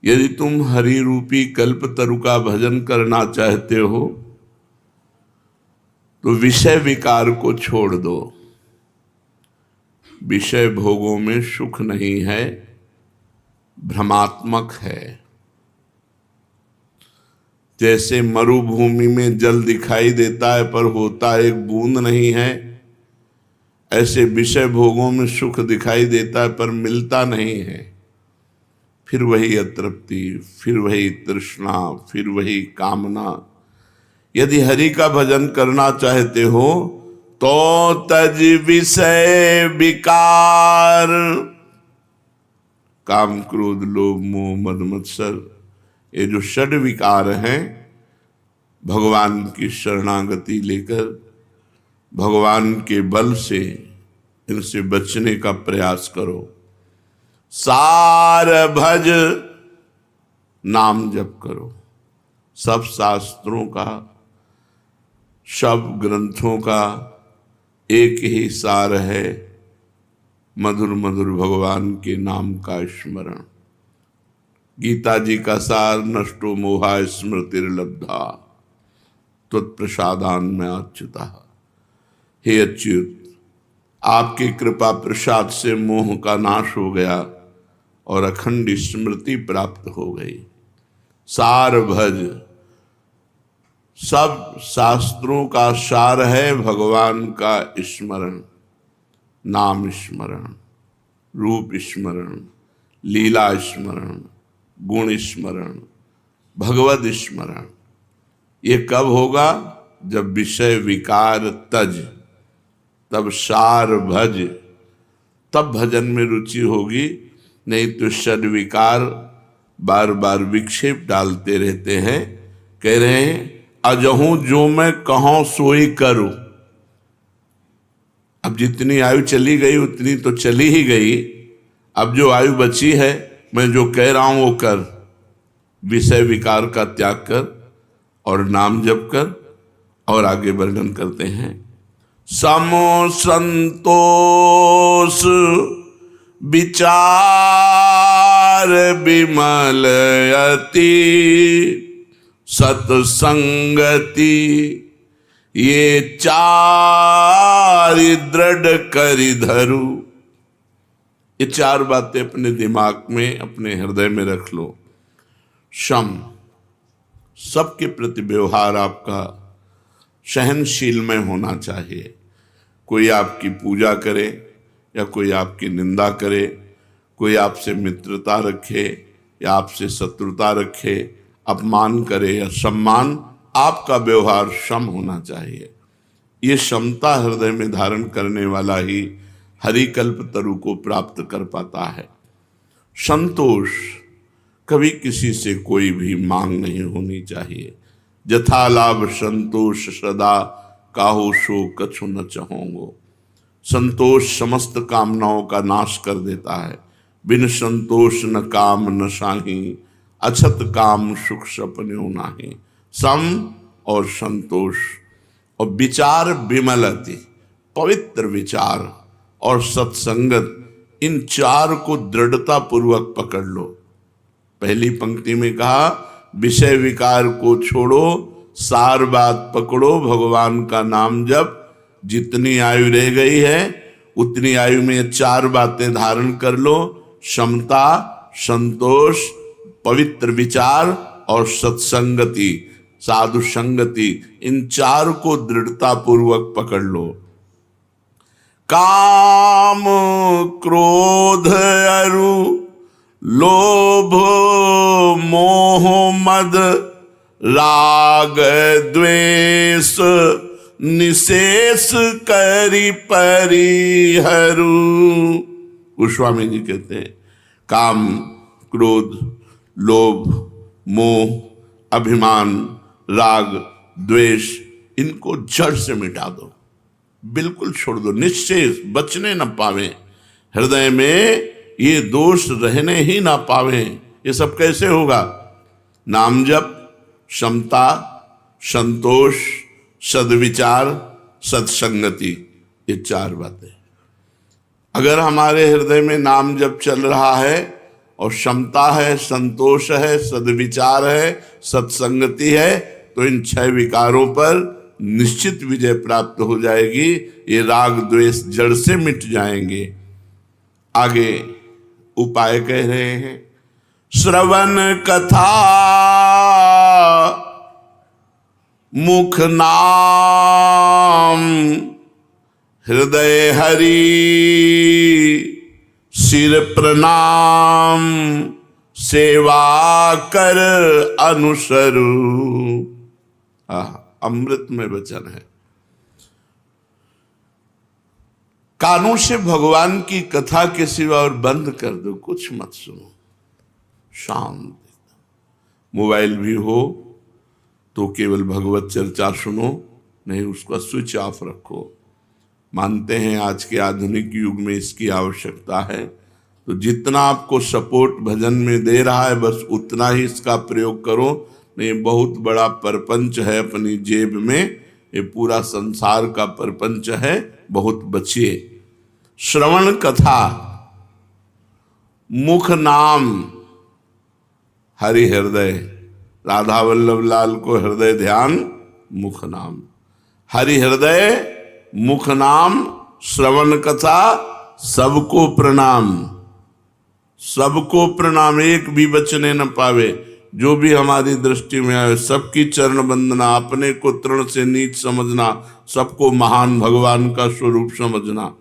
यदि तुम हरि रूपी कल्प तरु का भजन करना चाहते हो तो विषय विकार को छोड़ दो। विषय भोगों में सुख नहीं है, भ्रमात्मक है। जैसे मरुभूमि में जल दिखाई देता है पर होता एक बूंद नहीं है, ऐसे विषय भोगों में सुख दिखाई देता है पर मिलता नहीं है। फिर वही अतृप्ति, फिर वही तृष्णा, फिर वही कामना। यदि हरि का भजन करना चाहते हो तो तज विषय विकार, काम क्रोध लोभ मोह मद मत्सर, ये जो षड विकार हैं, भगवान की शरणागति लेकर भगवान के बल से इनसे बचने का प्रयास करो। सार भज, नाम जप करो। सब शास्त्रों का, सब ग्रंथों का एक ही सार है, मधुर मधुर भगवान के नाम का स्मरण। गीता जी का सार, नष्टो मोहा स्मृतिर्लब्धा त्वत्प्रसादान में अच्युता। हे अच्युत, आपकी कृपा प्रसाद से मोह का नाश हो गया और अखंड स्मृति प्राप्त हो गई। सार भज, सब शास्त्रों का सार है भगवान का स्मरण, नाम स्मरण, रूप स्मरण, लीला स्मरण, गुण स्मरण, भगवद स्मरण। ये कब होगा? जब विषय विकार तज, तब सार भज, तब भजन में रुचि होगी। नहीं तो षड विकार बार बार विक्षेप डालते रहते हैं। कह रहे हैं अजहूं जो मैं कहूं सोई करूं। अब जितनी आयु चली गई उतनी तो चली ही गई। अब जो आयु बची है, मैं जो कह रहा हूं वो कर। विषय विकार का त्याग कर और नाम जप कर। और आगे वर्णन करते हैं, समो संतोष विचार विमल अति, सत्संगति ये चार दृढ़ करि धरु। ये चार बातें अपने दिमाग में, अपने हृदय में रख लो। शम, सबके प्रति व्यवहार आपका सहनशील में होना चाहिए। कोई आपकी पूजा करे या कोई आपकी निंदा करे, कोई आपसे मित्रता रखे या आपसे शत्रुता रखे, अपमान करे या सम्मान, आपका व्यवहार सम होना चाहिए। ये क्षमता हृदय में धारण करने वाला ही हरिकल्प तरु को प्राप्त कर पाता है। संतोष, कभी किसी से कोई भी मांग नहीं होनी चाहिए। जथा लाभ संतोष सदा, काहू शो कछु न चाहोंगो। संतोष समस्त कामनाओं का नाश कर देता है। बिन संतोष न काम न साही, अछत काम सुख सपने नाही। सम और संतोष और विचार विमलति, पवित्र विचार और सत्संगत, इन चार को दृढ़ता पूर्वक पकड़ लो। पहली पंक्ति में कहा विषय विकार को छोड़ो, सार बात पकड़ो, भगवान का नाम जप। जितनी आयु रह गई है उतनी आयु में चार बातें धारण कर लो। क्षमता, संतोष, पवित्र विचार और सत्संगति, साधु संगति, इन चार को दृढ़ता पूर्वक पकड़ लो। काम क्रोध अरु लोभ मोह मद राग द्वेष, निशेष करि परिहरु। गोस्वामी जी कहते हैं काम क्रोध लोभ मोह अभिमान राग द्वेष, इनको जड़ से मिटा दो, बिल्कुल छोड़ दो, निश्चेष, बचने न पावे। हृदय में ये दोष रहने ही ना पावे। ये सब कैसे होगा? नाम जप, क्षमता, संतोष, सद्विचार, सत्संगति, ये चार बातें। अगर हमारे हृदय में नाम जप चल रहा है और क्षमता है, संतोष है, सद्विचार है, सत्संगति है, तो इन 6 विकारों पर निश्चित विजय प्राप्त हो जाएगी। ये राग द्वेष जड़ से मिट जाएंगे। आगे उपाय कह रहे हैं, श्रवण कथा मुख नाम हृदय हरि सिर प्रणाम सेवा कर अनुसरू। अमृत में वचन है। कानों से भगवान की कथा के सिवा और बंद कर दो, कुछ मत सुनो, शांत। मोबाइल भी हो तो केवल भगवत चर्चा सुनो, नहीं उसका स्विच ऑफ रखो। मानते हैं आज के आधुनिक युग में इसकी आवश्यकता है, तो जितना आपको सपोर्ट भजन में दे रहा है बस उतना ही इसका प्रयोग करो। नहीं, बहुत बड़ा परपंच है अपनी जेब में, ये पूरा संसार का परपंच है, बहुत बचिए। श्रवण कथा, मुख नाम, हरि हृदय, राधा वल्लभ लाल को हृदय ध्यान, मुख नाम, हरि हृदय मुख नाम, श्रवण कथा, सबको प्रणाम, सबको प्रणाम, एक भी बचने न पावे। जो भी हमारी दृष्टि में आए सबकी चरण वंदना, अपने को तृण से नीच समझना, सबको महान भगवान का स्वरूप समझना।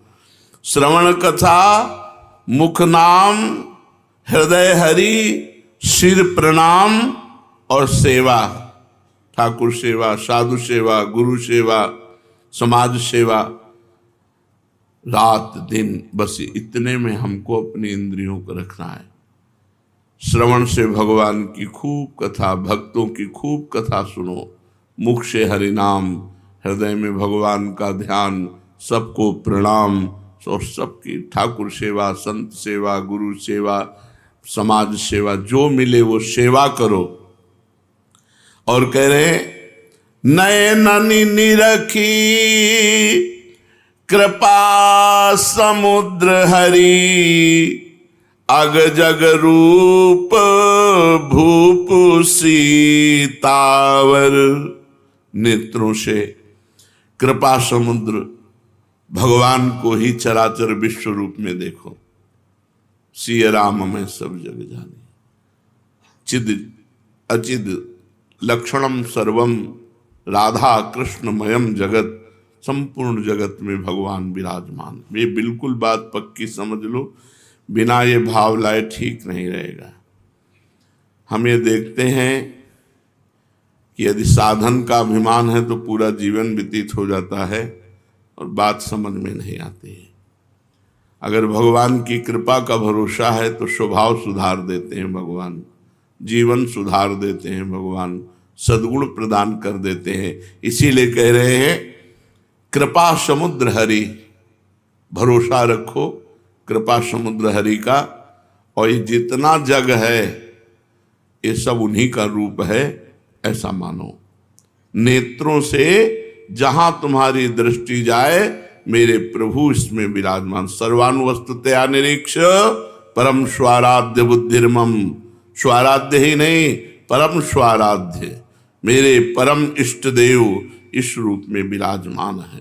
श्रवण कथा, मुख नाम, हृदय हरि, सिर प्रणाम और सेवा, ठाकुर सेवा, साधु सेवा, गुरु सेवा, समाज सेवा, रात दिन, बस इतने में हमको अपनी इंद्रियों को रखना है। श्रवण से भगवान की खूब कथा, भक्तों की खूब कथा सुनो, मुख से हरि नाम, हृदय में भगवान का ध्यान, सबको प्रणाम और सबकी ठाकुर सेवा, संत सेवा, गुरु सेवा, समाज सेवा, जो मिले वो सेवा करो। और कह रहे नयननि निरखी कृपा समुद्र हरि, अग जग रूप भूप सीतावर। नेत्रों से कृपा समुद्र भगवान को ही चराचर विश्व रूप में देखो। सिय राम में सब जग जाने, चिद अचिद लक्षणम सर्वम, राधा कृष्णमयम जगत, संपूर्ण जगत में भगवान विराजमान। ये बिल्कुल बात पक्की समझ लो, बिना ये भाव लाए ठीक नहीं रहेगा। हम ये देखते हैं कि यदि साधन का अभिमान है तो पूरा जीवन व्यतीत हो जाता है और बात समझ में नहीं आती है। अगर भगवान की कृपा का भरोसा है तो स्वभाव सुधार देते हैं भगवान, जीवन सुधार देते हैं भगवान, सद्गुण प्रदान कर देते हैं। इसीलिए कह रहे हैं कृपा समुद्र हरि, भरोसा रखो कृपा समुद्र हरि का। और ये जितना जग है ये सब उन्हीं का रूप है, ऐसा मानो। नेत्रों से जहां तुम्हारी दृष्टि जाए मेरे प्रभु इसमें विराजमान। सर्वानुवस्तुतया निरीक्ष परम स्वाराध्य बुद्धिर्मम, स्वाराध्य ही नहीं परम स्वाराध्य, मेरे परम इष्ट देव इस रूप में विराजमान है।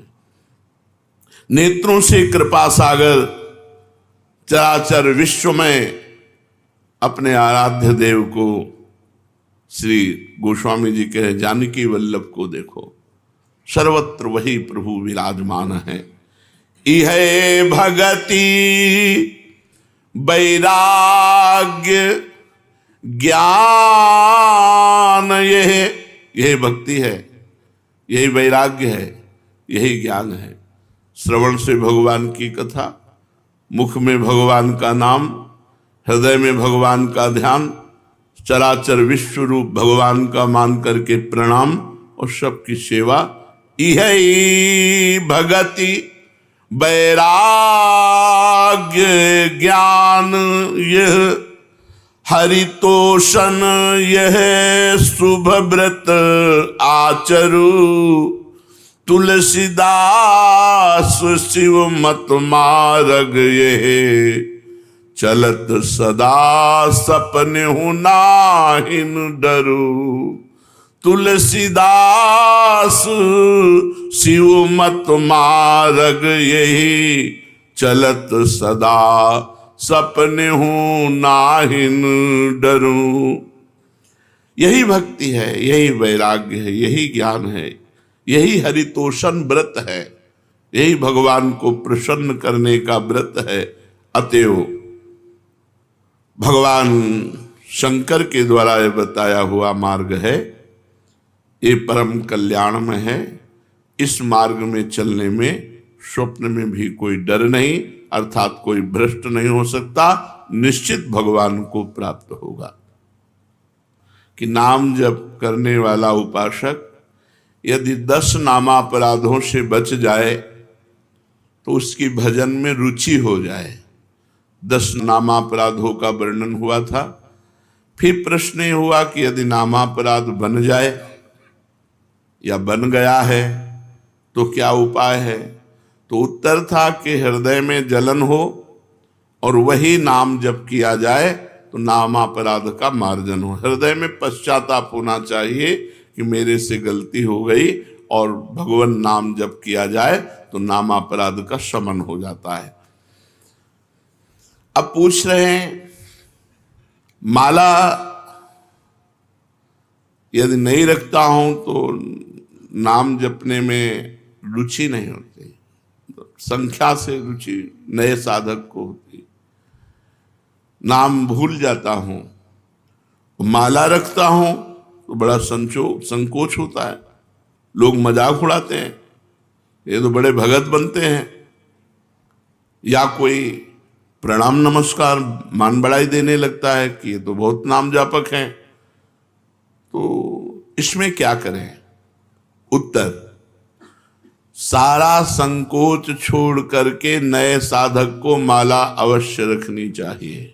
नेत्रों से कृपा सागर चराचर विश्व में अपने आराध्य देव को, श्री गोस्वामी जी कहे जानकी वल्लभ को देखो, सर्वत्र वही प्रभु विराजमान है। इहे भगति वैराग्य ज्ञान, यही भक्ति है, यही वैराग्य है, यही ज्ञान है। श्रवण से भगवान की कथा, मुख में भगवान का नाम, हृदय में भगवान का ध्यान, चराचर विश्व रूप भगवान का मान करके प्रणाम और सबकी सेवा। इहे भगति वैराग्य ज्ञान, यह हरितोषण, यह शुभ व्रत आचरु, तुलसीदास शिव मत मार्ग, यह चलत सदा सपने हूं नाहिन डरू। तुलसीदास शिव मत मार्ग यही, चलत सदा सपने हूं नाहिन डरूं। यही भक्ति है, यही वैराग्य है, यही ज्ञान है, यही हरितोषण व्रत है, यही भगवान को प्रसन्न करने का व्रत है। अतएव भगवान शंकर के द्वारा यह बताया हुआ मार्ग है, ये परम कल्याण में है। इस मार्ग में चलने में स्वप्न में भी कोई डर नहीं, अर्थात कोई भ्रष्ट नहीं हो सकता, निश्चित भगवान को प्राप्त होगा। कि नाम जप करने वाला उपासक यदि 10 नामापराधों से बच जाए तो उसकी भजन में रुचि हो जाए। 10 नामापराधों का वर्णन हुआ था। फिर प्रश्न ये हुआ कि यदि नामापराध बन जाए या बन गया है तो क्या उपाय है। तो उत्तर था कि हृदय में जलन हो और वही नाम जप किया जाए तो नामापराध का मार्जन हो। हृदय में पश्चाताप होना चाहिए कि मेरे से गलती हो गई, और भगवान नाम जप किया जाए तो नामापराध का शमन हो जाता है। अब पूछ रहे हैं, माला यदि नहीं रखता हूं तो नाम जपने में रुचि नहीं होती, संख्या से रुचि नए साधक को होती, नाम भूल जाता हूं। माला रखता हूं तो बड़ा संकोच होता है, लोग मजाक उड़ाते हैं, ये तो बड़े भगत बनते हैं, या कोई प्रणाम नमस्कार मान बढ़ाई देने लगता है कि ये तो बहुत नाम जापक हैं। तो इसमें क्या करें। उत्तर, सारा संकोच छोड़ करके नए साधक को माला अवश्य रखनी चाहिए।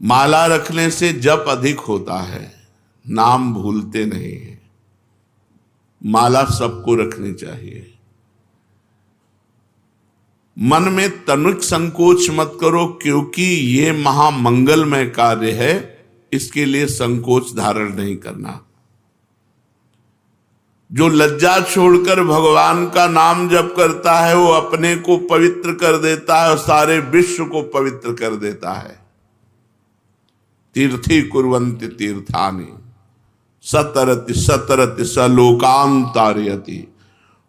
माला रखने से जप अधिक होता है, नाम भूलते नहीं है। माला सबको रखनी चाहिए। मन में तनिक संकोच मत करो, क्योंकि ये महामंगलमय कार्य है, इसके लिए संकोच धारण नहीं करना। जो लज्जा छोड़कर भगवान का नाम जप करता है वो अपने को पवित्र कर देता है और सारे विश्व को पवित्र कर देता है। तीर्थी कुर्वन्ति तीर्थानि सतरति सतरति सलोकान तारयति।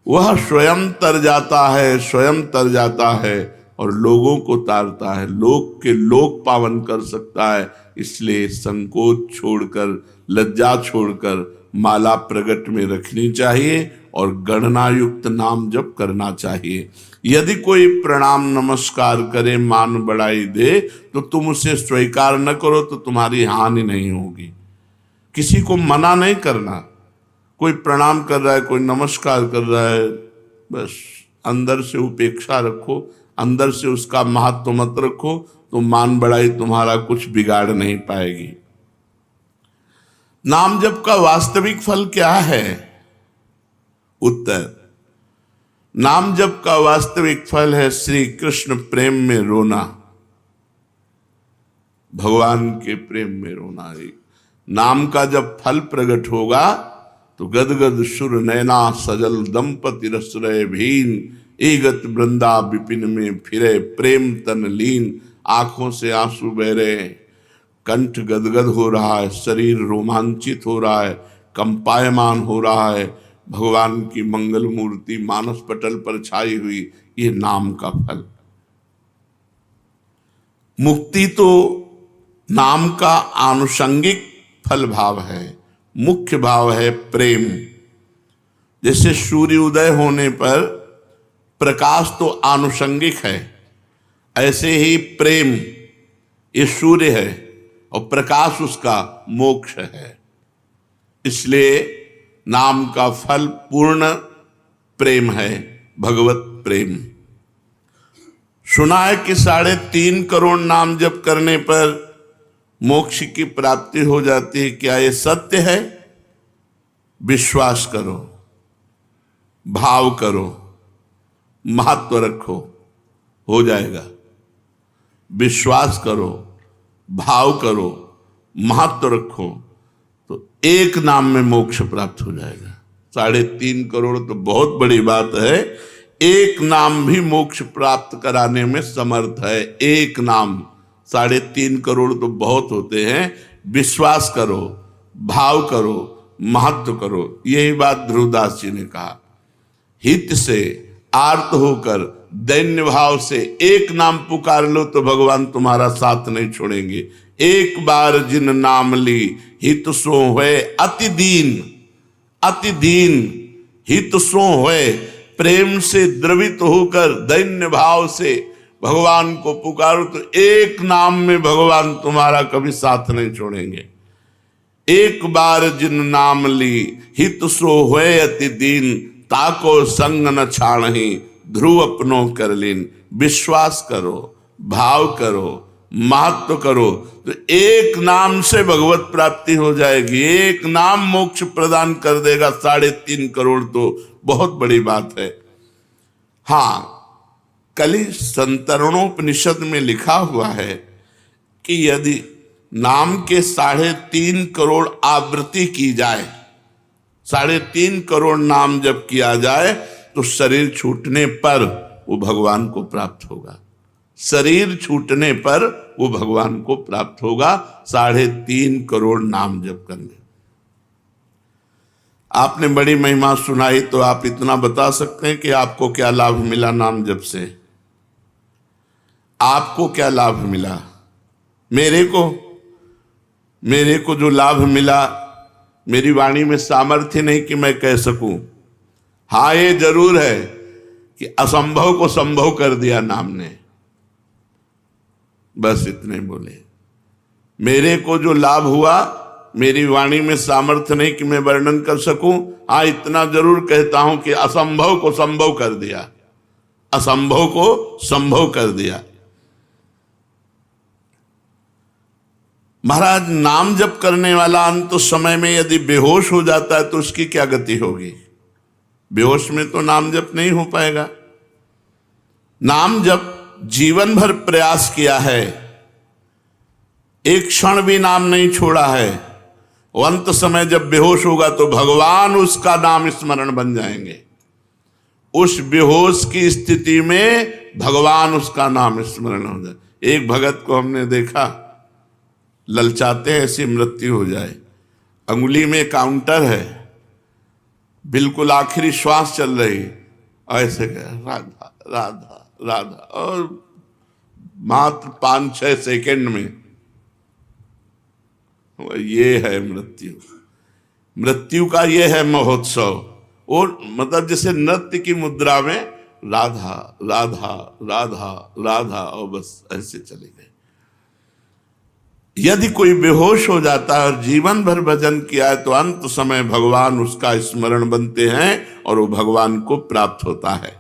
वह स्वयं तर जाता है, स्वयं तर जाता है और लोगों को तारता है, लोक के लोक पावन कर सकता है। इसलिए संकोच छोड़कर, लज्जा छोड़कर माला प्रगट में रखनी चाहिए और गणना युक्त नाम जप करना चाहिए। यदि कोई प्रणाम नमस्कार करे, मान बढ़ाई दे, तो तुम उसे स्वीकार न करो तो तुम्हारी हानि नहीं होगी। किसी को मना नहीं करना। कोई प्रणाम कर रहा है, कोई नमस्कार कर रहा है, बस अंदर से उपेक्षा रखो, अंदर से उसका महत्व मत रखो, तो मान बढ़ाई तुम्हारा कुछ बिगाड़ नहीं पाएगी। नाम जप का वास्तविक फल क्या है। उत्तर, नाम जप का वास्तविक फल है श्री कृष्ण प्रेम में रोना, भगवान के प्रेम में रोना। नाम का जब फल प्रकट होगा तो गदगद सुर नैना सजल दंपति रसरय भीन, एगत वृंदा विपिन में फिरे प्रेम तन लीन। आंखों से आंसू बह रहे हैं, कंठ गदगद हो रहा है, शरीर रोमांचित हो रहा है, कंपायमान हो रहा है। भगवान की मंगल मूर्ति मानस पटल पर छाई हुई, ये नाम का फल। मुक्ति तो नाम का आनुषंगिक फल भाव है, मुख्य भाव है प्रेम। जैसे सूर्य उदय होने पर प्रकाश तो आनुषंगिक है, ऐसे ही प्रेम ये सूर्य है और प्रकाश उसका मोक्ष है। इसलिए नाम का फल पूर्ण प्रेम है, भगवत प्रेम। सुना है कि 3.5 करोड़ नाम जप करने पर मोक्ष की प्राप्ति हो जाती है। क्या ये सत्य है? विश्वास करो, भाव करो, महत्व रखो, हो जाएगा। विश्वास करो, भाव करो, महत्व रखो, तो एक नाम में मोक्ष प्राप्त हो जाएगा। 3.5 करोड़ तो बहुत बड़ी बात है। एक नाम भी मोक्ष प्राप्त कराने में समर्थ है। एक नाम, 3.5 करोड़ तो बहुत होते हैं। विश्वास करो, भाव करो, महत्व करो। यही बात ध्रुवदास जी ने कहा। हित से, आर्त होकर, दैन्य भाव से एक नाम पुकार लो तो भगवान तुम्हारा साथ नहीं छोड़ेंगे। एक बार जिन नाम ली, हित सो होए अति दीन। अति दीन, हित सो होए, प्रेम से द्रवित होकर दैन्य भाव से भगवान को पुकारो तो एक नाम में भगवान तुम्हारा कभी साथ नहीं छोड़ेंगे। एक बार जिन नाम ली, हित सो होए अति दीन, ताको संग न छाणहि, ध्रुव अपनो कर लीन। विश्वास करो, भाव करो, महत्व करो, तो एक नाम से भगवत प्राप्ति हो जाएगी। एक नाम मोक्ष प्रदान कर देगा। 3.5 करोड़ तो बहुत बड़ी बात है। हाँ, कलि संतरणोपनिषद में लिखा हुआ है कि यदि नाम के 3.5 करोड़ आवृत्ति की जाए, 3.5 करोड़ नाम जब किया जाए तो शरीर छूटने पर वो भगवान को प्राप्त होगा। शरीर छूटने पर वो भगवान को प्राप्त होगा। 3.5 करोड़ नाम जप करने। आपने बड़ी महिमा सुनाई, तो आप इतना बता सकते हैं कि आपको क्या लाभ मिला नाम जप से? आपको क्या लाभ मिला? मेरे को जो लाभ मिला, मेरी वाणी में सामर्थ्य नहीं कि मैं कह सकूं। हाँ, ये जरूर है कि असंभव को संभव कर दिया नाम ने। बस इतने बोले। मेरे को जो लाभ हुआ, मेरी वाणी में सामर्थ्य नहीं कि मैं वर्णन कर सकूं। हाँ, इतना जरूर कहता हूं कि असंभव को संभव कर दिया। असंभव को संभव कर दिया। महाराज, नाम जप करने वाला अंत समय में यदि बेहोश हो जाता है तो उसकी क्या गति होगी? बेहोश में तो नाम जप नहीं हो पाएगा। नाम जप जीवन भर प्रयास किया है, एक क्षण भी नाम नहीं छोड़ा है, अंत समय जब बेहोश होगा तो भगवान उसका नाम स्मरण बन जाएंगे। उस बेहोश की स्थिति में भगवान उसका नाम स्मरण हो जाए। एक भगत को हमने देखा, ललचाते हैं ऐसी मृत्यु हो जाए, अंगुली में काउंटर है, बिल्कुल आखिरी श्वास चल रही, ऐसे राधा राधा राधा, और मात्र 5-6 सेकंड में ये है मृत्यु। मृत्यु का ये है महोत्सव। और मतलब जैसे नृत्य की मुद्रा में राधा राधा राधा राधा, और बस ऐसे चले गए। यदि कोई बेहोश हो जाता है और जीवन भर भजन किया है तो अंत समय भगवान उसका स्मरण बनते हैं और वो भगवान को प्राप्त होता है।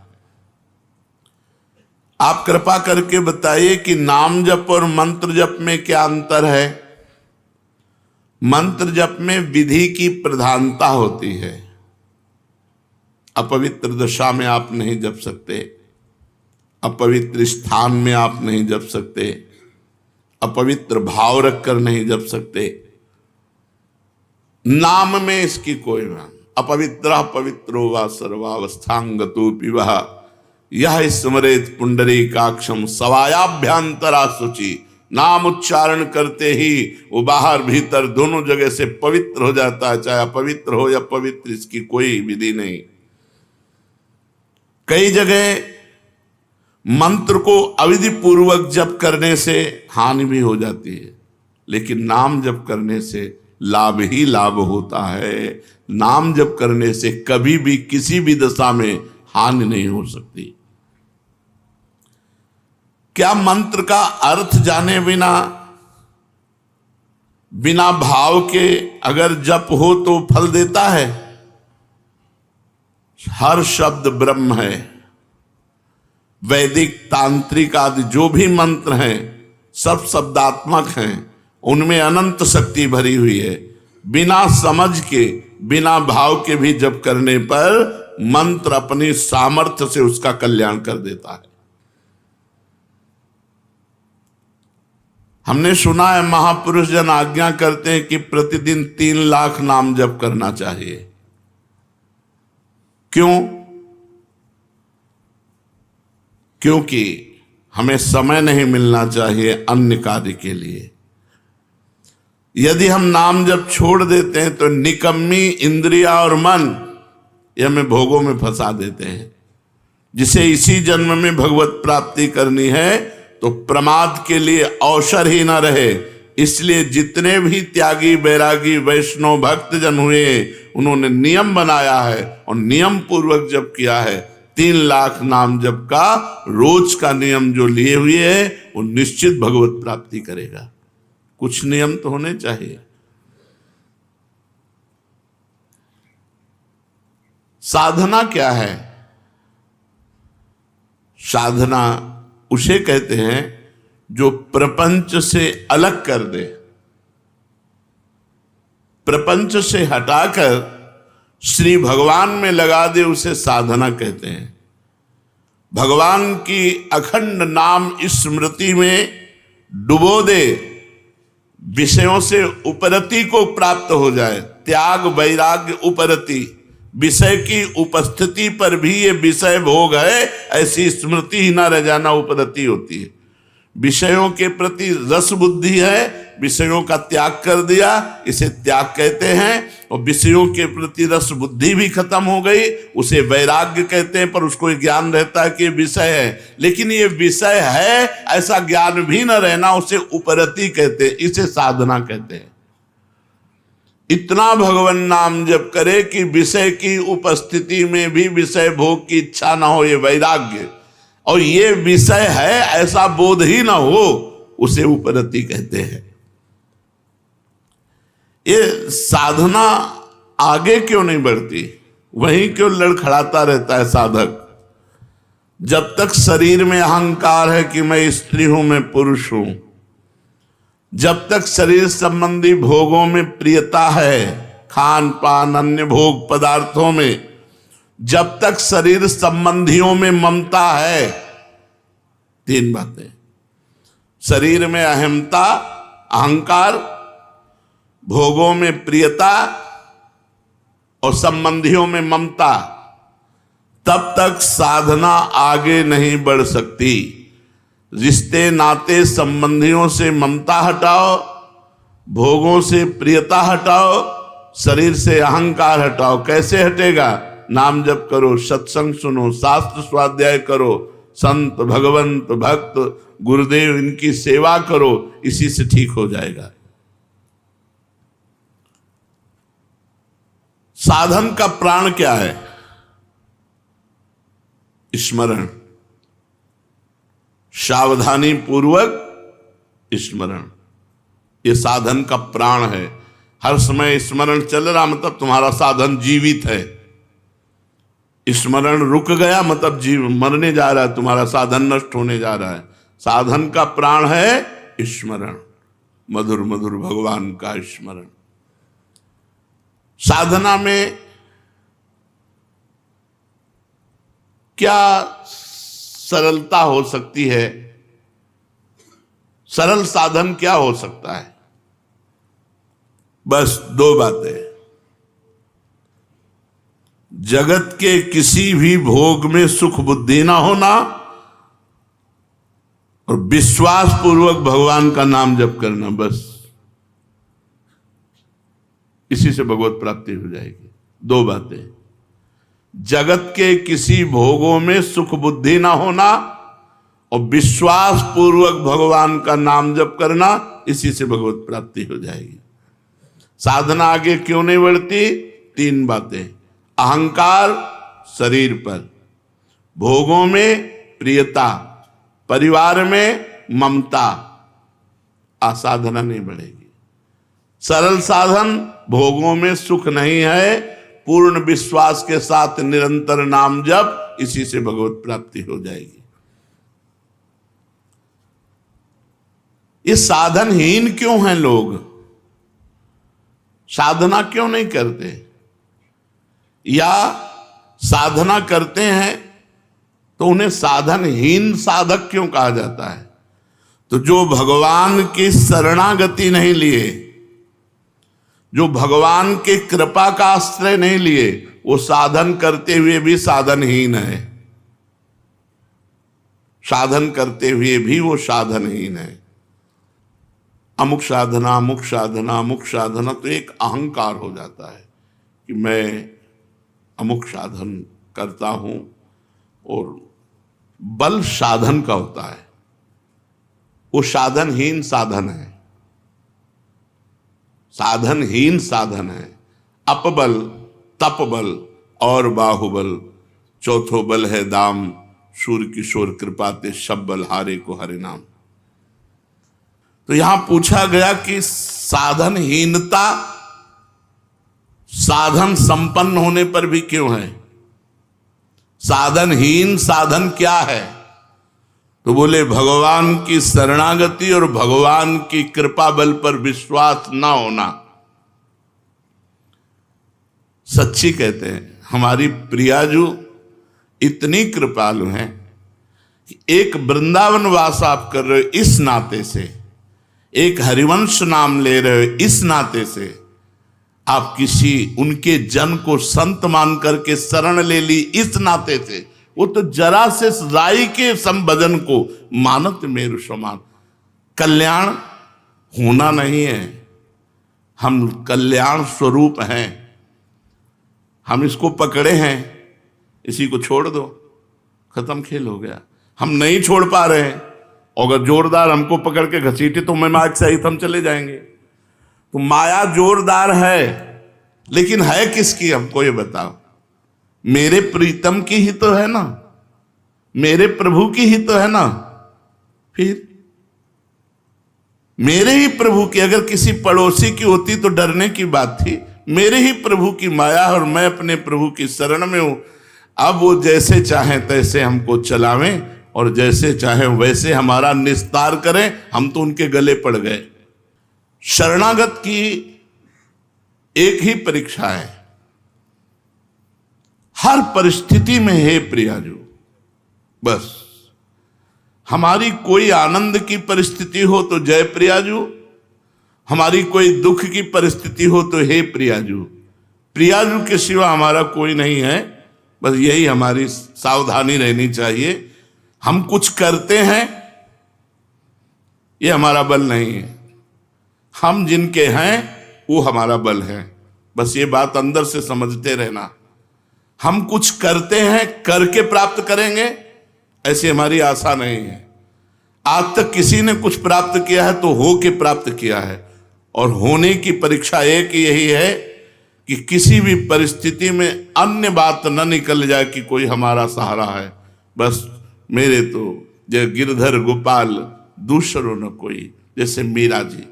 आप कृपा करके बताइए कि नाम जप और मंत्र जप में क्या अंतर है? मंत्र जप में विधि की प्रधानता होती है। अपवित्र दशा में आप नहीं जप सकते, अपवित्र स्थान में आप नहीं जप सकते, अपवित्र भाव रखकर नहीं जप सकते। नाम में इसकी कोई बात। अपवित्र पवित्रो वा सर्वावस्थांगतोपि वह, यह स्मरेत पुंडरीकाक्षम सवायाभ्यंतरा शुचि। नाम उच्चारण करते ही वो बाहर भीतर दोनों जगह से पवित्र हो जाता है, चाहे अपवित्र हो या पवित्र, इसकी कोई विधि नहीं। कई जगह मंत्र को अविधि पूर्वक जप करने से हानि भी हो जाती है, लेकिन नाम जप करने से लाभ ही लाभ होता है। नाम जप करने से कभी भी किसी भी दशा में हानि नहीं हो सकती। क्या मंत्र का अर्थ जाने बिना, बिना भाव के अगर जप हो तो फल देता है? हर शब्द ब्रह्म है। वैदिक, तांत्रिक आदि जो भी मंत्र हैं सब शब्दात्मक हैं, उनमें अनंत शक्ति भरी हुई है। बिना समझ के, बिना भाव के भी जप करने पर मंत्र अपनी सामर्थ्य से उसका कल्याण कर देता है। हमने सुना है महापुरुष जन आज्ञा करते हैं कि प्रतिदिन 3 लाख नाम जप करना चाहिए। क्यों? क्योंकि हमें समय नहीं मिलना चाहिए अन्य कार्य के लिए। यदि हम नाम जप छोड़ देते हैं तो निकम्मी इंद्रिया और मन ये हमें भोगों में फंसा देते हैं। जिसे इसी जन्म में भगवत प्राप्ति करनी है तो प्रमाद के लिए अवसर ही न रहे। इसलिए जितने भी त्यागी बैरागी वैष्णव भक्त जन हुए उन्होंने नियम बनाया है और नियम पूर्वक जप किया है। 3 लाख नाम जप का रोज का नियम जो लिए हुए है वो निश्चित भगवत प्राप्ति करेगा। कुछ नियम तो होने चाहिए। साधना क्या है? साधना उसे कहते हैं जो प्रपंच से अलग कर दे, प्रपंच से हटाकर श्री भगवान में लगा दे, उसे साधना कहते हैं। भगवान की अखंड नाम स्मृति में डुबो दे, विषयों से उपरति को प्राप्त हो जाए। त्याग वैराग्य उपरति, विषय की उपस्थिति पर भी ये विषय भोग है ऐसी स्मृति ही ना रह जाना उपरति होती है। विषयों के प्रति रस बुद्धि है, विषयों का त्याग कर दिया, इसे त्याग कहते हैं। और विषयों के प्रति रस बुद्धि भी खत्म हो गई, उसे वैराग्य कहते हैं। पर उसको ज्ञान रहता है कि विषय है, लेकिन ये विषय है ऐसा ज्ञान भी न रहना, उसे उपरति कहते हैं, इसे साधना कहते हैं। इतना भगवान नाम जप करे कि विषय की उपस्थिति में भी विषय भोग की इच्छा ना हो, ये वैराग्य। और ये विषय है ऐसा बोध ही ना हो, उसे उपरति कहते हैं। ये साधना आगे क्यों नहीं बढ़ती? वहीं क्यों लड़खड़ाता रहता है साधक? जब तक शरीर में अहंकार है कि मैं स्त्री हूं, मैं पुरुष हूं, जब तक शरीर संबंधी भोगों में प्रियता है, खान पान अन्य भोग पदार्थों में, जब तक शरीर संबंधियों में ममता है, 3 बातें, शरीर में अहमता, अहंकार, भोगों में प्रियता और संबंधियों में ममता, तब तक साधना आगे नहीं बढ़ सकती। रिश्ते नाते संबंधियों से ममता हटाओ, भोगों से प्रियता हटाओ, शरीर से अहंकार हटाओ। कैसे हटेगा? नाम जप करो, सत्संग सुनो, शास्त्र स्वाध्याय करो, संत भगवंत भक्त गुरुदेव इनकी सेवा करो, इसी से ठीक हो जाएगा। साधन का प्राण क्या है? स्मरण, सावधानी पूर्वक स्मरण, ये साधन का प्राण है। हर समय स्मरण चल रहा मतलब तुम्हारा साधन जीवित है। स्मरण रुक गया मतलब जीव मरने जा रहा है, तुम्हारा साधन नष्ट होने जा रहा है। साधन का प्राण है स्मरण, मधुर मधुर भगवान का स्मरण। साधना में क्या सरलता हो सकती है? सरल साधन क्या हो सकता है? बस 2 बातें। जगत के किसी भी भोग में सुख बुद्धि ना होना और विश्वास पूर्वक भगवान का नाम जप करना, बस इसी से भगवत प्राप्ति हो जाएगी। 2 बातें, जगत के किसी भोगों में सुख बुद्धि ना होना और विश्वास पूर्वक भगवान का नाम जप करना, इसी से भगवत प्राप्ति हो जाएगी। साधना आगे क्यों नहीं बढ़ती? 3 बातें, अहंकार शरीर पर, भोगों में प्रियता, परिवार में ममता, साधना नहीं बढ़ेगी। सरल साधन, भोगों में सुख नहीं है, पूर्ण विश्वास के साथ निरंतर नाम जप, इसी से भगवत प्राप्ति हो जाएगी। ये साधनहीन क्यों हैं लोग? साधना क्यों नहीं करते? या साधना करते हैं तो उन्हें साधनहीन साधक क्यों कहा जाता है? तो जो भगवान की शरणागति नहीं लिए, जो भगवान के कृपा का आश्रय नहीं लिए, वो साधन करते हुए भी साधनहीन है। साधन करते हुए भी वो साधनहीन है। अमुक साधना, अमुक साधना, अमुक साधना, तो एक अहंकार हो जाता है कि मैं अमुक साधन करता हूं। और बल साधन का होता है, वो साधनहीन साधन है, साधनहीन साधन है। अपबल, तपबल और बाहुबल, चौथो बल है दाम, सूर्य किशोर कृपाते सब बल हारे को हरे नाम। तो यहां पूछा गया कि साधनहीनता साधन संपन्न होने पर भी क्यों है? साधनहीन साधन क्या है? तो बोले भगवान की शरणागति और भगवान की कृपा बल पर विश्वास ना होना। सच्ची कहते हैं, हमारी प्रियाजू इतनी कृपालु हैं कि एक वृंदावन वास आप कर रहे हो इस नाते से, एक हरिवंश नाम ले रहे हो इस नाते से, आप किसी उनके जन को संत मान करके शरण ले ली इस नाते से, वो तो जरा से राई के संबदन को मानत मेरु समान। कल्याण होना नहीं है, हम कल्याण स्वरूप हैं, हम इसको पकड़े हैं, इसी को छोड़ दो, खत्म खेल हो गया। हम नहीं छोड़ पा रहे हैं, अगर जोरदार हमको पकड़ के घसीटे तो मैं मार्ग सहित हम चले जाएंगे। तो माया जोरदार है, लेकिन है किसकी हमको ये बताओ? मेरे प्रीतम की ही तो है ना, मेरे प्रभु की ही तो है ना। फिर मेरे ही प्रभु की, अगर किसी पड़ोसी की होती तो डरने की बात थी। मेरे ही प्रभु की माया और मैं अपने प्रभु की शरण में हूं। अब वो जैसे चाहें तैसे हमको चलावें और जैसे चाहें वैसे हमारा निस्तार करें, हम तो उनके गले पड़ गए। शरणागत की एक ही परीक्षा है, हर परिस्थिति में हे प्रियाजू, बस हमारी कोई आनंद की परिस्थिति हो तो जय प्रियाजू, हमारी कोई दुख की परिस्थिति हो तो हे प्रियाजू। प्रियाजू के सिवा हमारा कोई नहीं है, बस यही हमारी सावधानी रहनी चाहिए। हम कुछ करते हैं, ये हमारा बल नहीं है, हम जिनके हैं वो हमारा बल है। बस ये बात अंदर से समझते रहना। हम कुछ करते हैं, करके प्राप्त करेंगे, ऐसी हमारी आशा नहीं है। आज तक किसी ने कुछ प्राप्त किया है तो हो के प्राप्त किया है, और होने की परीक्षा एक यही है कि किसी भी परिस्थिति में अन्य बात न निकल जाए कि कोई हमारा सहारा है। बस मेरे तो जय गिरधर गोपाल दूसरो न कोई, जैसे मीरा जी,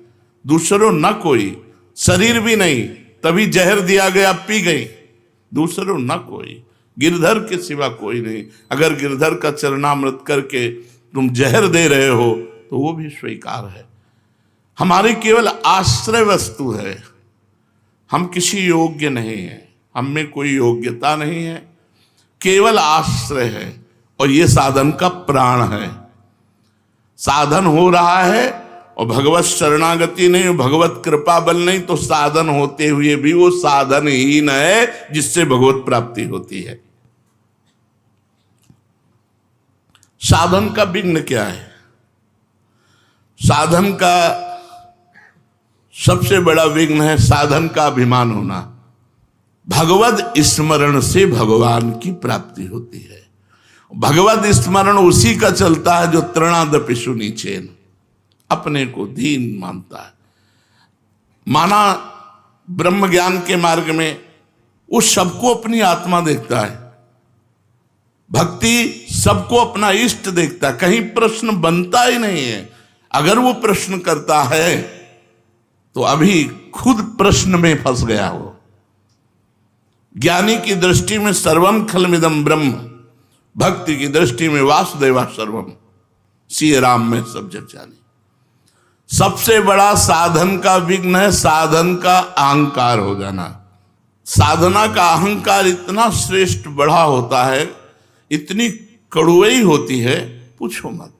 दूसरो न कोई, शरीर भी नहीं, तभी जहर दिया गया पी गई, दूसरो न कोई, गिरधर के सिवा कोई नहीं। अगर गिरधर का चरणामृत करके तुम जहर दे रहे हो तो वो भी स्वीकार है। हमारी केवल आश्रय वस्तु है, हम किसी योग्य नहीं है, हम में कोई योग्यता नहीं है, केवल आश्रय है। और ये साधन का प्राण है। साधन हो रहा है और भगवत शरणागति नहीं, भगवत कृपा बल नहीं, तो साधन होते हुए भी वो साधनहीन है जिससे भगवत प्राप्ति होती है। साधन का विघ्न क्या है? साधन का सबसे बड़ा विघ्न है साधन का अभिमान होना। भगवत स्मरण से भगवान की प्राप्ति होती है। भगवत स्मरण उसी का चलता है जो तृणादपि सुनीचेन, अपने को दीन मानता है। माना ब्रह्म ज्ञान के मार्ग में वो सबको अपनी आत्मा देखता है, भक्ति सबको अपना इष्ट देखता है, कहीं प्रश्न बनता ही नहीं है। अगर वो प्रश्न करता है तो अभी खुद प्रश्न में फंस गया हो। ज्ञानी की दृष्टि में सर्वम खलमिदम ब्रह्म, भक्ति की दृष्टि में वासुदेवा सर्वम, श्री राम में सब जग जानी। सबसे बड़ा साधन का विघ्न है साधन का अहंकार हो जाना। साधना का अहंकार इतना श्रेष्ठ बड़ा होता है, इतनी कड़ुई होती है, पूछो मत।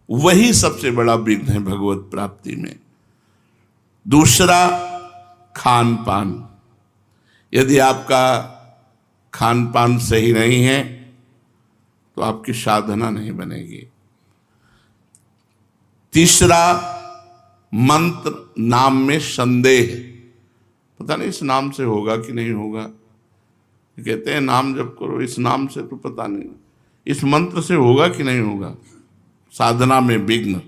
वही सबसे बड़ा विघ्न है भगवत प्राप्ति में। दूसरा, खान पान। यदि आपका खान पान सही नहीं है तो आपकी साधना नहीं बनेगी। तीसरा, मंत्र नाम में संदेह। पता नहीं इस नाम से होगा कि नहीं होगा। कहते हैं नाम जप करो, इस नाम से तो पता नहीं, इस मंत्र से होगा कि नहीं होगा। साधना में विघ्न।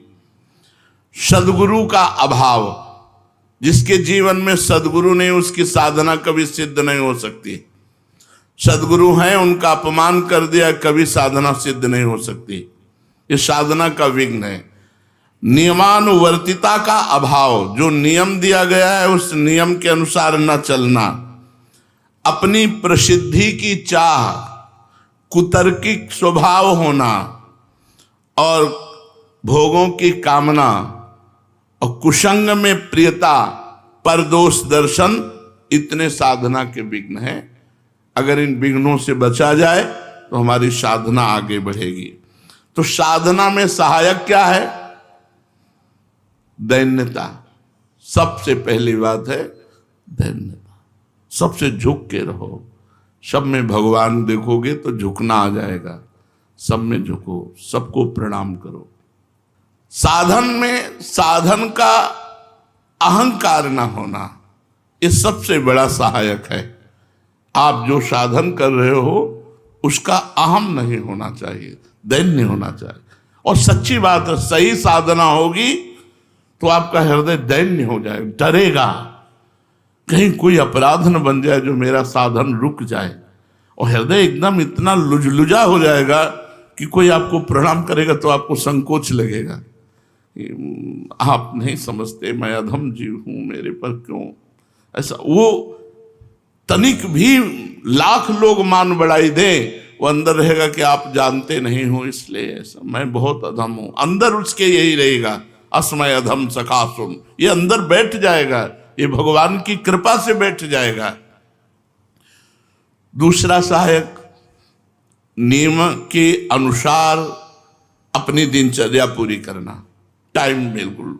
सद्गुरु का अभाव। जिसके जीवन में सद्गुरु नहीं, उसकी साधना कभी सिद्ध नहीं हो सकती। सद्गुरु हैं, उनका अपमान कर दिया, कभी साधना सिद्ध नहीं हो सकती। ये साधना का विघ्न है। नियमानुवर्तिता का अभाव। जो नियम दिया गया है उस नियम के अनुसार न चलना। अपनी प्रसिद्धि की चाह, कुतर्किक स्वभाव होना और भोगों की कामना और कुसंग में प्रियता, परदोष दर्शन, इतने साधना के विघ्न हैं। अगर इन विघ्नों से बचा जाए तो हमारी साधना आगे बढ़ेगी। तो साधना में सहायक क्या है? दैन्यता। सबसे पहली बात है दैन्यता। सबसे झुक के रहो। सब में भगवान देखोगे तो झुकना आ जाएगा। सब में झुको, सबको प्रणाम करो। साधन में साधन का अहंकार न होना, ये सबसे बड़ा सहायक है। आप जो साधन कर रहे हो उसका अहम नहीं होना चाहिए, दैन्य होना चाहिए। और सच्ची बात है, सही साधना होगी तो आपका हृदय दैन्य हो जाए, डरेगा कहीं कोई अपराध न बन जाए जो मेरा साधन रुक जाए। और हृदय एकदम इतना लुजलुजा हो जाएगा कि कोई आपको प्रणाम करेगा तो आपको संकोच लगेगा। आप नहीं समझते, मैं अधम जीव हूं, मेरे पर क्यों ऐसा। वो तनिक भी लाख लोग मान बढ़ाई दे, वो अंदर रहेगा कि आप जानते नहीं हो इसलिए ऐसा, मैं बहुत अधम हूं। अंदर उसके यही रहेगा, अस्मय अधम सखा सुन। ये अंदर बैठ जाएगा, ये भगवान की कृपा से बैठ जाएगा। दूसरा सहायक, नियम के अनुसार अपनी दिनचर्या पूरी करना, टाइम बिल्कुल।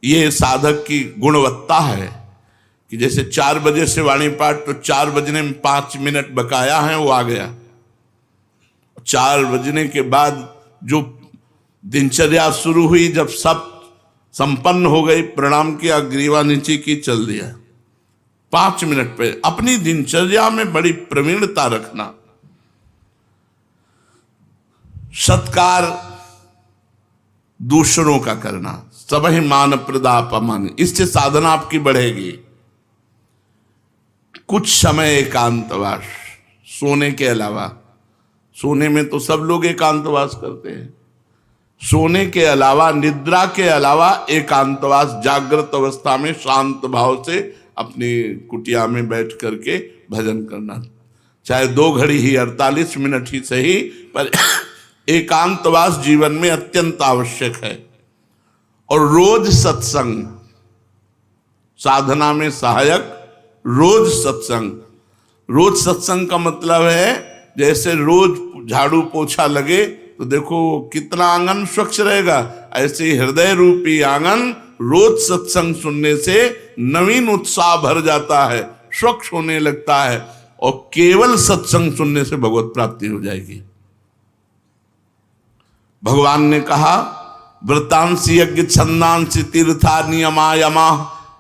ये साधक की गुणवत्ता है कि जैसे 4 बजे से वाणी पाठ, तो 4 बजने में 5 मिनट बकाया है, वो आ गया। 4 बजने के बाद जो दिनचर्या शुरू हुई, जब सब संपन्न हो गई, प्रणाम किया, ग्रीवा नीचे की, चल दिया। 5 मिनट पे अपनी दिनचर्या में बड़ी प्रवीणता रखना। सत्कार दूसरों का करना, सबहि मान प्रदापमान, इससे साधना आपकी बढ़ेगी। कुछ समय एकांतवास, सोने के अलावा। सोने में तो सब लोग एकांतवास करते हैं। सोने के अलावा, निद्रा के अलावा एकांतवास, जागृत अवस्था में शांत भाव से अपनी कुटिया में बैठ करके भजन करना। चाहे 2 घड़ी ही, 48 मिनट ही सही, पर एकांतवास जीवन में अत्यंत आवश्यक है। और रोज सत्संग, साधना में सहायक रोज सत्संग। रोज सत्संग का मतलब है जैसे रोज झाड़ू पोछा लगे तो देखो कितना आंगन स्वच्छ रहेगा, ऐसे ही हृदय रूपी आंगन रोज सत्संग सुनने से नवीन उत्साह भर जाता है, स्वच्छ होने लगता है। और केवल सत्संग सुनने से भगवत प्राप्ति हो जाएगी। भगवान ने कहा, व्रतांसी यज्ञ छंदांसी तीर्था नियमा यमा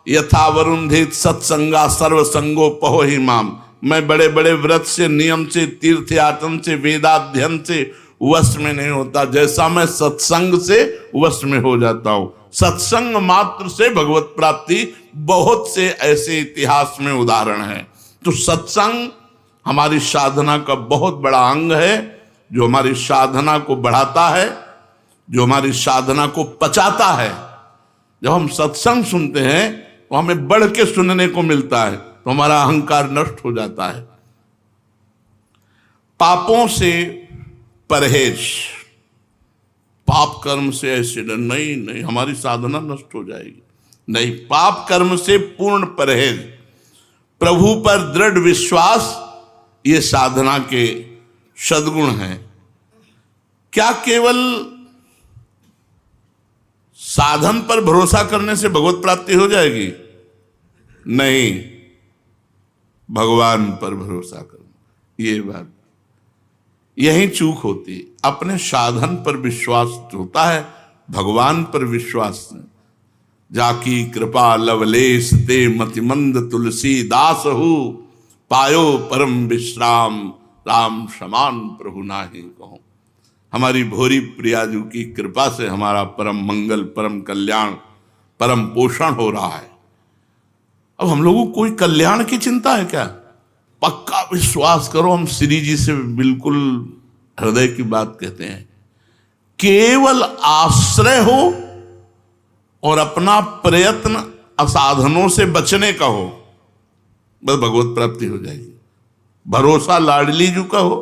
यथा वरुंधित सत्संगा सर्वसंगो पहो ही माम। मैं बड़े बड़े व्रत से, नियम से, तीर्थ यातन से, वेदाध्ययन से वश में नहीं होता, जैसा मैं सत्संग से वश में हो जाता हूं। सत्संग मात्र से भगवत प्राप्ति, बहुत से ऐसे इतिहास में उदाहरण हैं। तो सत्संग हमारी साधना का बहुत बड़ा अंग है, जो हमारी साधना को बढ़ाता है, जो हमारी साधना को पचाता है। जब हम सत्संग सुनते हैं तो हमें बढ़ के सुनने को मिलता है, तो हमारा अहंकार नष्ट हो जाता है। पापों से परहेज, पाप कर्म से ऐसे नहीं, हमारी साधना नष्ट हो जाएगी। नहीं, पाप कर्म से पूर्ण परहेज, प्रभु पर दृढ़ विश्वास, ये साधना के सद्गुण हैं। क्या केवल साधन पर भरोसा करने से भगवत प्राप्ति हो जाएगी? नहीं, भगवान पर भरोसा करना, ये बात, यही चूक होती है। अपने साधन पर विश्वास होता है, भगवान पर विश्वास नहीं। जाकी कृपा लवलेश ते मतिमंद तुलसी दास हो, पायो परम विश्राम राम समान प्रभु नाहि कहूं। हमारी भोरी प्रियाजू की कृपा से हमारा परम मंगल, परम कल्याण, परम पोषण हो रहा है। अब हम लोगों को कोई कल्याण की चिंता है क्या? पक्का विश्वास करो, हम श्री जी से बिल्कुल हृदय की बात कहते हैं। केवल आश्रय हो और अपना प्रयत्न असाधनों से बचने का हो, बस भगवत प्राप्ति हो जाएगी। भरोसा लाडली जू का हो,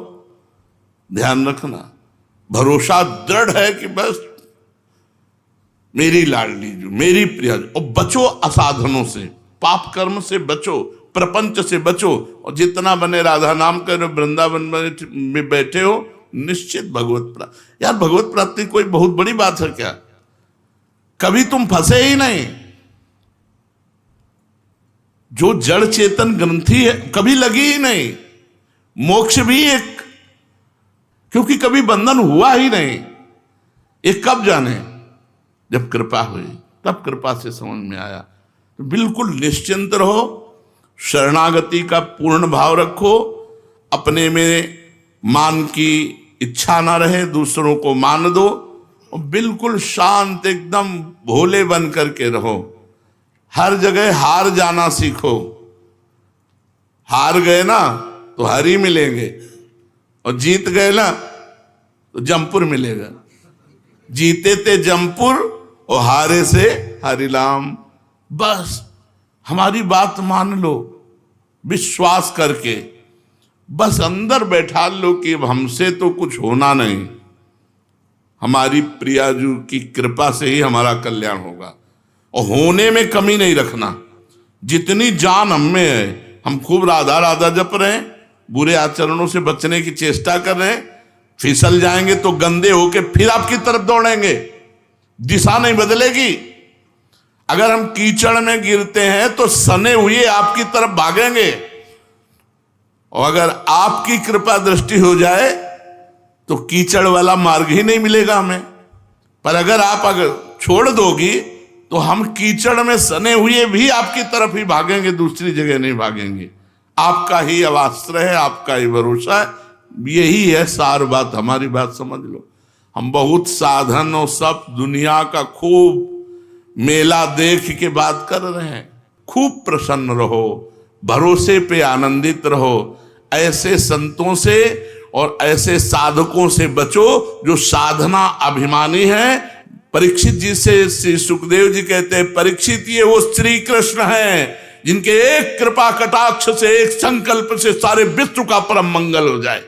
ध्यान रखना, भरोसा दृढ़ है कि बस मेरी लाडली जू, मेरी प्रिया जू, और बचो असाधनों से, पाप कर्म से बचो, प्रपंच से बचो, और जितना बने राधा नाम कर वृंदावन में बैठे हो, निश्चित भगवत प्राप्ति। यार भगवत प्राप्ति कोई बहुत बड़ी बात है क्या? कभी तुम फंसे ही नहीं। जो जड़ चेतन ग्रंथि है कभी लगी ही नहीं। मोक्ष भी एक, क्योंकि कभी बंधन हुआ ही नहीं। ये कब जाने? जब कृपा हुई, तब कृपा से समझ में आया। तो बिल्कुल निश्चिंत रहो, शरणागति का पूर्ण भाव रखो, अपने में मान की इच्छा ना रहे, दूसरों को मान दो, और बिल्कुल शांत एकदम भोले बन करके रहो। हर जगह हार जाना सीखो। हार गए ना तो हरी मिलेंगे, और जीत गए ना तो जमपुर मिलेगा। जीते थे जमपुर और हारे से हरिलाम। बस हमारी बात मान लो, विश्वास करके बस अंदर बैठा लो कि अब हमसे तो कुछ होना नहीं, हमारी प्रियाजू की कृपा से ही हमारा कल्याण होगा। और होने में कमी नहीं रखना। जितनी जान हम में है, हम खूब राधा राधा जप रहे हैं, बुरे आचरणों से बचने की चेष्टा कर रहे हैं, फिसल जाएंगे तो गंदे होके फिर आपकी तरफ दौड़ेंगे, दिशा नहीं बदलेगी। अगर हम कीचड़ में गिरते हैं तो सने हुए आपकी तरफ भागेंगे, और अगर आपकी कृपा दृष्टि हो जाए तो कीचड़ वाला मार्ग ही नहीं मिलेगा हमें। पर अगर आप छोड़ दोगी तो हम कीचड़ में सने हुए भी आपकी तरफ ही भागेंगे, दूसरी जगह नहीं भागेंगे। आपका ही अब आश्रय है, आपका ही भरोसा है। यही है सार बात, हमारी बात समझ लो। हम बहुत साधन और सब दुनिया का खूब मेला देख के बात कर रहे हैं। खूब प्रसन्न रहो, भरोसे पे आनंदित रहो। ऐसे संतों से और ऐसे साधकों से बचो जो साधना अभिमानी है। परीक्षित जी से श्री सुखदेव जी कहते हैं, परीक्षित ये वो श्री कृष्ण हैं जिनके एक कृपा कटाक्ष से, एक संकल्प से सारे विश्व का परम मंगल हो जाए।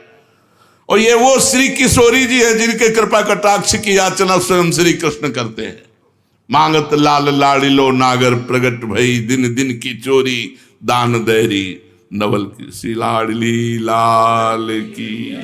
और ये वो श्री किशोरी जी है जिनके कृपा कटाक्ष की याचना स्वयं श्री कृष्ण करते हैं। मांगत लाल लाड़िलो नागर प्रगट भई, दिन दिन की चोरी दान दैरी नवल की। श्री लाडली लाल की।